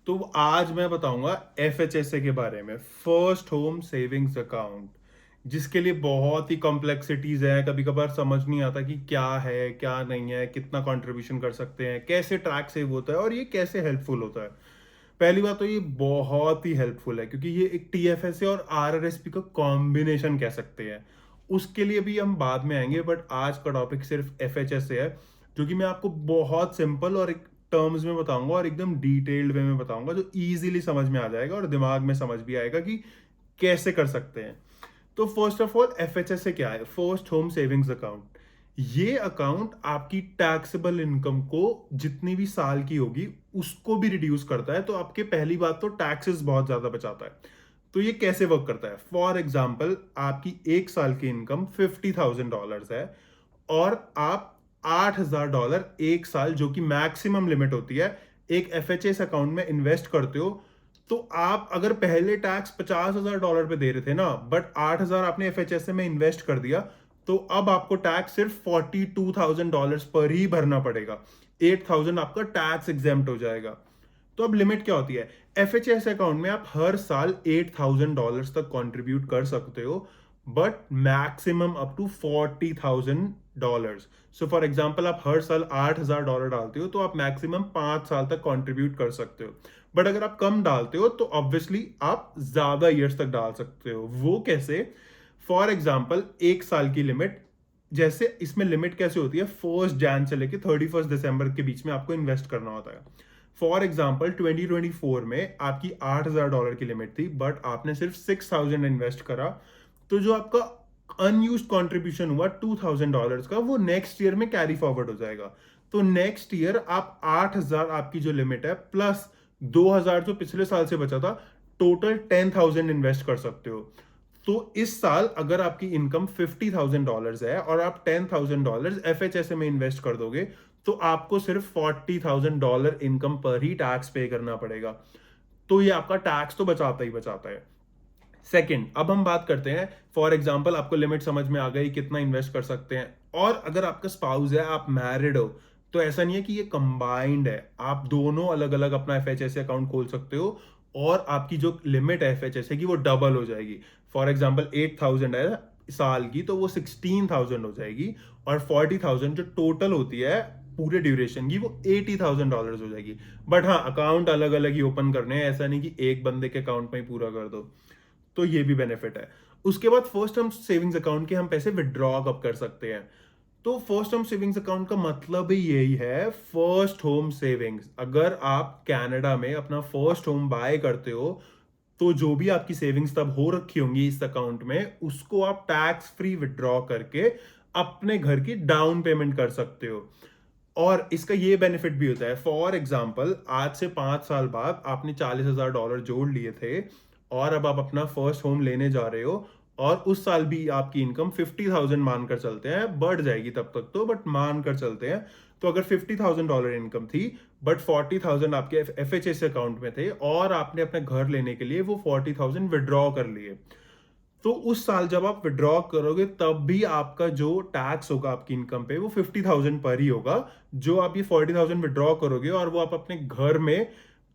तो आज मैं बताऊंगा एफएचएसए के बारे में, फर्स्ट होम सेविंग्स अकाउंट, जिसके लिए बहुत ही कॉम्प्लेक्सिटीज है। कभी कभार समझ नहीं आता कि क्या है क्या नहीं है, कितना कंट्रीब्यूशन कर सकते हैं, कैसे ट्रैक सेव होता है और ये कैसे हेल्पफुल होता है। पहली बात तो ये बहुत ही हेल्पफुल है क्योंकि ये एक टीएफएसए और आरआरएसपी का कॉम्बिनेशन कह सकते हैं। उसके लिए भी हम बाद में आएंगे, बट आज का टॉपिक सिर्फ एफएचएसए है, जो कि मैं आपको बहुत सिंपल और एक टर्म्स में बताऊंगा और एकदम डिटेल्ड वे में बताऊंगा, जो इजीली समझ में आ जाएगा और दिमाग में समझ भी आएगा कि कैसे कर सकते हैं। तो फर्स्ट ऑफ ऑल एफएचएसए क्या है? First home savings account. ये अकाउंट आपकी टैक्सेबल इनकम को जितनी भी साल की होगी उसको भी रिड्यूस करता है। तो आपके पहली बात तो टैक्सेस बहुत ज्यादा बचाता है। तो ये कैसे वर्क करता है? फॉर एग्जाम्पल, आपकी एक साल की इनकम $50,000 है और आप $8,000 एक साल, जो कि मैक्सिमम लिमिट होती है, एक एफएचएस अकाउंट में इन्वेस्ट करते हो। तो आप अगर पहले टैक्स $50,000 पे दे रहे थे ना, बट 8,000 आपने एफएचएस में इन्वेस्ट कर दिया, तो अब आपको टैक्स सिर्फ $42,000 पर ही भरना पड़ेगा। 8,000 आपका टैक्स एग्जेम्प्ट हो जाएगा। तो अब लिमिट क्या होती है? एफएचएस अकाउंट में आप हर साल $8,000 तक कंट्रीब्यूट कर सकते हो, but maximum up to $40,000। So for example, आप हर साल $8,000 डालते हो तो आप मैक्सिमम 5 साल तक कंट्रीब्यूट कर सकते हो। बट अगर आप कम डालते हो तो ऑब्वियसली आप ज्यादा ईयर्स तक डाल सकते हो। वो कैसे? फॉर एग्जाम्पल, एक साल की लिमिट, जैसे इसमें लिमिट कैसे होती है, 1 जनवरी से लेकर 31 दिसंबर के बीच में आपको इन्वेस्ट करना होता है। फॉर एग्जाम्पल 2024 में आपकी $8,000 की लिमिट थी, बट आपने सिर्फ 6,000 इन्वेस्ट करा। तो जो आपका अनयूज्ड कंट्रीब्यूशन हुआ $2,000 का, वो नेक्स्ट ईयर में कैरी फॉरवर्ड हो जाएगा। तो नेक्स्ट ईयर आप 8,000 आपकी जो लिमिट है प्लस 2,000 जो पिछले साल से बचा था, टोटल 10,000 इन्वेस्ट कर सकते हो। तो इस साल अगर आपकी इनकम $50,000 है और आप $10,000 एफएचएसए में इन्वेस्ट कर दोगे, तो आपको सिर्फ $40,000 इनकम पर ही टैक्स पे करना पड़ेगा। तो ये आपका टैक्स तो बचाता ही बचाता है। सेकंड, अब हम बात करते हैं, फॉर एग्जांपल आपको लिमिट समझ में आ गई कितना इन्वेस्ट कर सकते हैं, और अगर आपका स्पाउस है, आप मैरिड हो, तो ऐसा नहीं है कि ये कंबाइंड है, आप दोनों अलग अलग अपना एफएचएसए अकाउंट खोल सकते हो और आपकी जो लिमिट है एफएचएसए की वो डबल हो जाएगी। फॉर एग्जांपल 8,000 है साल की, तो वो 16,000 हो जाएगी, और 40,000 जो टोटल होती है पूरे ड्यूरेशन की, वो $80,000 हो जाएगी। बट हाँ, अकाउंट अलग अलग ही ओपन करने हैं, ऐसा नहीं कि एक बंदे के अकाउंट में ही पूरा कर दो। तो ये भी बेनिफिट है। उसके बाद फर्स्ट टर्म सेविंग्स अकाउंट के हम पैसे विड्रॉ कब कर सकते हैं? तो फर्स्ट टर्म सेविंग्स अकाउंट का मतलब ही यही है, फर्स्ट होम सेविंग्स। अगर आप कनाडा में अपना फर्स्ट होम बाय करते हो, तो जो भी आपकी सेविंग्स तब हो रखी होंगी इस अकाउंट में, उसको आप टैक्स फ्री विड्रॉ करके अपने घर की डाउन पेमेंट कर सकते हो। और इसका ये बेनिफिट भी होता है, फॉर एग्जाम्पल आज से 5 साल बाद आपने $40,000 जोड़ लिए थे और अब आप अपना फर्स्ट होम लेने जा रहे हो, और उस साल भी आपकी इनकम 50,000 मानकर चलते हैं, बढ़ जाएगी तब तक तो, बट मानकर चलते हैं। तो अगर $50,000 इनकम थी, बट 40,000 आपके एफएचएस अकाउंट में थे, और आपने अपने घर लेने के लिए वो 40,000 विड्रॉ कर लिए, तो उस साल जब आप विड्रॉ करोगे तब भी आपका जो टैक्स होगा आपकी इनकम पे, वो 50,000 पर ही होगा। जो आप ये 40,000 विड्रॉ करोगे और वो आप अपने घर में,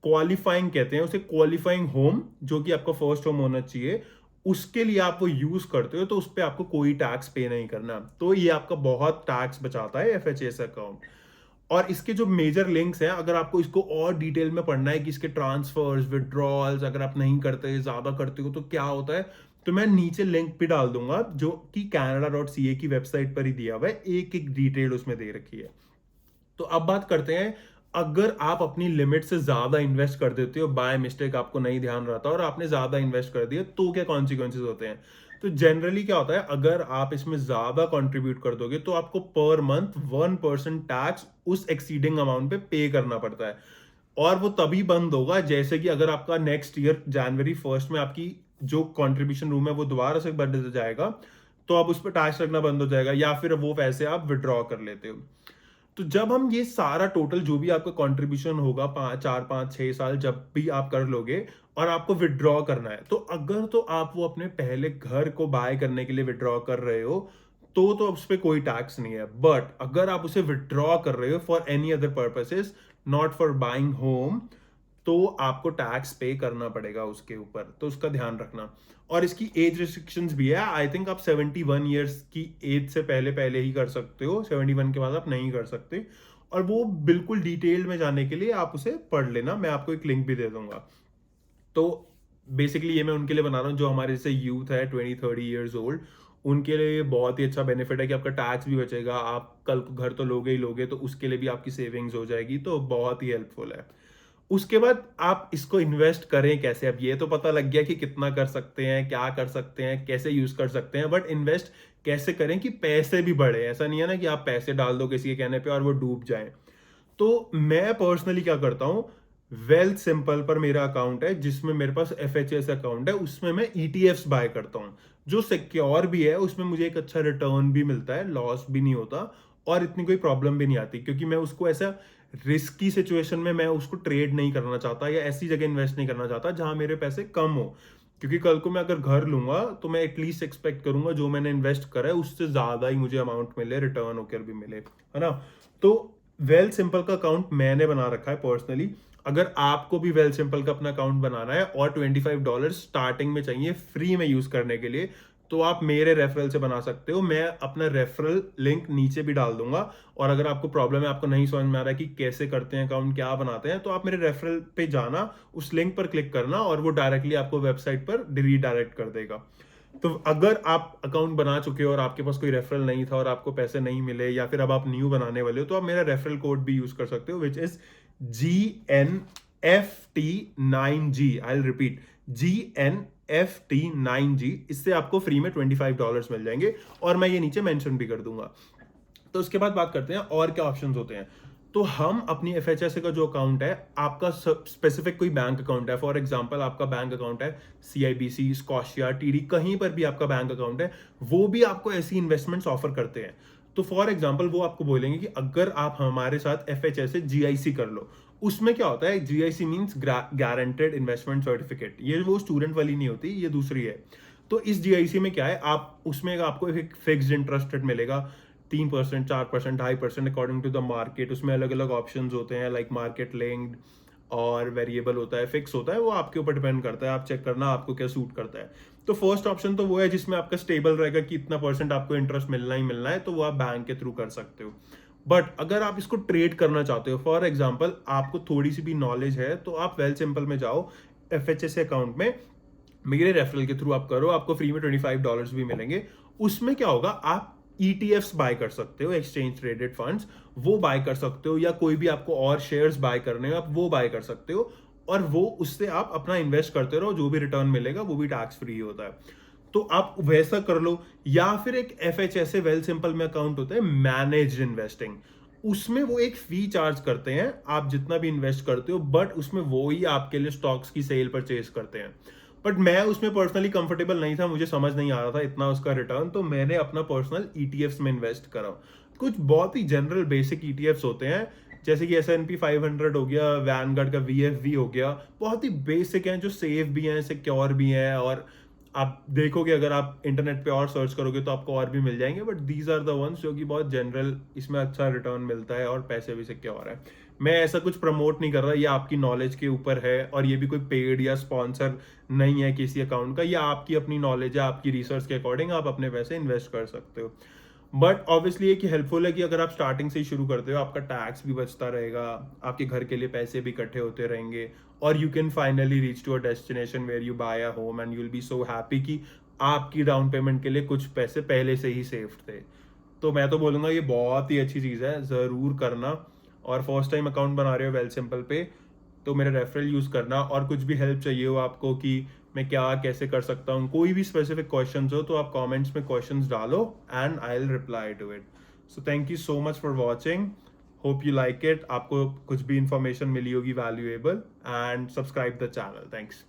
क्वालिफाइंग कहते हैं उसे, क्वालिफाइंग होम, जो कि आपका फर्स्ट होम होना चाहिए, उसके लिए आप वो यूज करते हो, तो उस पर आपको कोई टैक्स पे नहीं करना। तो ये आपका बहुत टैक्स बचाता है एफएचएस अकाउंट। और इसके जो मेजर लिंक्स हैं, अगर आपको इसको और डिटेल में पढ़ना है कि इसके ट्रांसफर्स, विड्रॉल्स अगर आप नहीं करते, ज्यादा करते हो तो क्या होता है, तो मैं नीचे लिंक भी डाल दूंगा, जो कि canada.ca की वेबसाइट पर ही दिया हुआ है, एक एक डिटेल उसमें दे रखी है। तो अब बात करते हैं, अगर आप अपनी लिमिट से ज्यादा इन्वेस्ट कर देते हो बाय मिस्टेक, आपको नहीं ध्यान रहता और आपने ज्यादा इन्वेस्ट कर दिया, तो क्या कॉन्सिक्वेंसेज होते हैं? तो जनरली क्या होता है, अगर आप इसमें ज्यादा कंट्रीब्यूट कर दोगे तो आपको पर मंथ 1% टैक्स उस एक्सीडिंग अमाउंट पे पे करना पड़ता है। और वो तभी बंद होगा जैसे कि अगर आपका नेक्स्ट ईयर January 1 में आपकी जो कंट्रीब्यूशन रूम है वो दोबारा से बढ़ जाएगा, तो आप उस पर टैक्स लगना बंद हो जाएगा, या फिर वो पैसे आप विड्रॉ कर लेते हो। तो जब हम ये सारा टोटल जो भी आपका कंट्रीब्यूशन होगा 4, 5, 6 साल जब भी आप कर लोगे, और आपको विड्रॉ करना है, तो अगर तो आप वो अपने पहले घर को बाय करने के लिए विड्रॉ कर रहे हो, तो उस पर कोई टैक्स नहीं है। बट अगर आप उसे विड्रॉ कर रहे हो for any other purposes, not for buying home, तो आपको टैक्स पे करना पड़ेगा उसके ऊपर, तो उसका ध्यान रखना। और इसकी एज रिस्ट्रिक्शंस भी है, आई थिंक आप 71 ईयर्स की एज से पहले पहले ही कर सकते हो, 71 के बाद आप नहीं कर सकते। और वो बिल्कुल डिटेल में जाने के लिए आप उसे पढ़ लेना, मैं आपको एक लिंक भी दे दूंगा। तो बेसिकली ये मैं उनके लिए बना रहा हूँ जो हमारे जैसे यूथ है 20-30 ईयर्स ओल्ड, उनके लिए बहुत ही अच्छा बेनिफिट है कि आपका टैक्स भी बचेगा, आप कल को घर तो लोगे ही लोगे, तो उसके लिए भी आपकी सेविंग्स हो जाएगी, तो बहुत ही हेल्पफुल है। उसके बाद आप इसको इन्वेस्ट करें कैसे? अब ये तो पता लग गया कि कितना कर सकते हैं, क्या कर सकते हैं, कैसे यूज कर सकते हैं, बट इन्वेस्ट कैसे करें कि पैसे भी बढ़े। ऐसा नहीं है ना कि आप पैसे डाल दो किसी के कहने पे और वो डूब जाए। तो मैं पर्सनली क्या करता हूं, वेल्थ सिंपल पर मेरा अकाउंट है जिसमें मेरे पास एफएचएस अकाउंट है, उसमें मैं ईटीएफ्स बाय करता हूं जो सिक्योर भी है, उसमें मुझे एक अच्छा रिटर्न भी मिलता है, लॉस भी नहीं होता और इतनी कोई प्रॉब्लम भी नहीं आती, क्योंकि मैं उसको ऐसा रिस्की सिचुएशन में मैं उसको ट्रेड नहीं करना चाहता या ऐसी जगह इन्वेस्ट नहीं करना चाहता जहां मेरे पैसे कम हो। क्योंकि कल को मैं अगर घर लूंगा तो मैं एटलीस्ट एक्सपेक्ट करूंगा जो मैंने इन्वेस्ट करा है उससे ज्यादा ही मुझे अमाउंट मिले, रिटर्न होकर भी मिले, है ना। तो वेल सिंपल का अकाउंट मैंने बना रखा है पर्सनली। अगर आपको भी वेल सिंपल का अपना अकाउंट बनाना है और $25 स्टार्टिंग में चाहिए फ्री में यूज करने के लिए, तो आप मेरे रेफरल से बना सकते हो। मैं अपना रेफरल लिंक नीचे भी डाल दूंगा। और अगर आपको प्रॉब्लम है, आपको नहीं समझ में आ रहा है कि कैसे करते हैं अकाउंट, क्या बनाते हैं, तो आप मेरे रेफरल पे जाना, उस लिंक पर क्लिक करना और वो डायरेक्टली आपको वेबसाइट पर रीडायरेक्ट कर देगा। तो अगर आप अकाउंट बना चुके हो और आपके पास कोई रेफरल नहीं था और आपको पैसे नहीं मिले, या फिर अब आप न्यू बनाने वाले हो, तो आप मेरा रेफरल कोड भी यूज कर सकते हो, which is GNFT9G। I repeat, GNFT9G। इससे आपको फ्री में $25 मिल जाएंगे और मैं ये नीचे मेंशन भी कर दूंगा। तो उसके बाद बात करते हैं और क्या ऑप्शंस होते हैं। तो हम अपनी एफएचएसए का जो अकाउंट है, आपका स्पेसिफिक कोई बैंक अकाउंट है, फॉर एग्जांपल आपका बैंक अकाउंट है सीआईबीसी, स्कॉशिया, टीडी, कहीं पर भी आपका बैंक अकाउंट है, वो भी आपको ऐसी इन्वेस्टमेंट्स ऑफर करते हैं। तो फॉर एग्जांपल वो आपको बोलेंगे कि अगर आप हमारे साथ एफएचएसए जीआईसी कर लो। उसमें क्या होता है, GIC means guaranteed investment certificate, ये वो स्टूडेंट वाली नहीं होती, ये दूसरी है। तो इस जीआईसी में क्या है, आप उसमें आपको एक फिक्स्ड इंटरेस्ट रेट मिलेगा, 3%, 4%, 2.5% अकॉर्डिंग टू द मार्केट। उसमें अलग अलग ऑप्शंस होते हैं, लाइक मार्केट लिंक्ड और वेरिएबल होता है, फिक्स होता है, वो आपके ऊपर डिपेंड करता है, आप चेक करना आपको क्या सूट करता है। तो फर्स्ट ऑप्शन तो वो है जिसमें आपका स्टेबल रहेगा कि इतना परसेंट आपको इंटरेस्ट मिलना ही मिलना है, तो वो आप बैंक के थ्रू कर सकते हो। बट अगर आप इसको ट्रेड करना चाहते हो, फॉर एग्जाम्पल आपको थोड़ी सी भी नॉलेज है, तो आप वेल सिंपल में जाओ, एफएचएसए अकाउंट में मेरे रेफरल के थ्रू आप करो, आपको फ्री में $25 भी मिलेंगे। उसमें क्या होगा, आप ईटीएफ्स बाय कर सकते हो, एक्सचेंज ट्रेडेड फंड्स, वो बाय कर सकते हो, या कोई भी आपको और शेयर्स बाय करने हो आप वो बाय कर सकते हो, और वो उससे आप अपना इन्वेस्ट करते रहो, जो भी रिटर्न मिलेगा वो भी टैक्स फ्री होता है। तो आप वैसा कर लो। या फिर एक एफएचएसए वेल सिंपल में अकाउंट होता है मैनेज्ड इन्वेस्टिंग, उसमें वो एक फी चार्ज करते हैं आप जितना भी इन्वेस्ट करते हो, बट उसमें वो ही आपके लिए स्टॉक्स की सेल परचेज करते हैं। बट मैं उसमें पर्सनली कंफर्टेबल नहीं था, मुझे समझ नहीं आ रहा था इतना उसका रिटर्न, तो मैंने अपना पर्सनल ईटीएफ्स में इन्वेस्ट करा। कुछ बहुत ही जनरल बेसिक ईटीएफ्स होते हैं, जैसे कि S&P 500 हो गया, वैनगार्ड का VFV हो गया, बहुत ही बेसिक हैं जो सेफ भी हैं, सिक्योर भी हैं, और आप देखोगे अगर आप इंटरनेट पे और सर्च करोगे तो आपको और भी मिल जाएंगे, but these are the ones जो कि बहुत जनरल, इसमें अच्छा रिटर्न मिलता है और पैसे भी सिक्योर है। मैं ऐसा कुछ प्रमोट नहीं कर रहा, ये आपकी नॉलेज के ऊपर है, और ये भी कोई पेड या स्पॉन्सर नहीं है किसी अकाउंट का, ये आपकी अपनी नॉलेज है, आपकी रिसर्च के अकॉर्डिंग आप अपने पैसे इन्वेस्ट कर सकते हो। बट ऑब्वियसली ये कि हेल्पफुल है कि अगर आप स्टार्टिंग से ही शुरू करते हो, आपका टैक्स भी बचता रहेगा, आपके घर के लिए पैसे भी इकट्ठे होते रहेंगे, और you can finally reach to a destination where you buy a home and you will be so happy कि आपकी डाउन पेमेंट के लिए कुछ पैसे पहले से ही सेफ थे। तो मैं तो बोलूंगा ये बहुत ही अच्छी चीज़ है, ज़रूर करना। और फर्स्ट टाइम अकाउंट बना रहे हो वेल सिंपल पे, तो मेरा रेफरल यूज़ करना। और कुछ भी हेल्प चाहिए हो आपको कि मैं क्या कैसे कर सकता हूँ, कोई भी स्पेसिफिक क्वेश्चंस हो, तो आप कमेंट्स में क्वेश्चंस डालो and I will reply to it. So thank you so much for watching, hope you like it, आपको कुछ भी इंफॉर्मेशन मिली होगी valuable, and subscribe the channel. Thanks.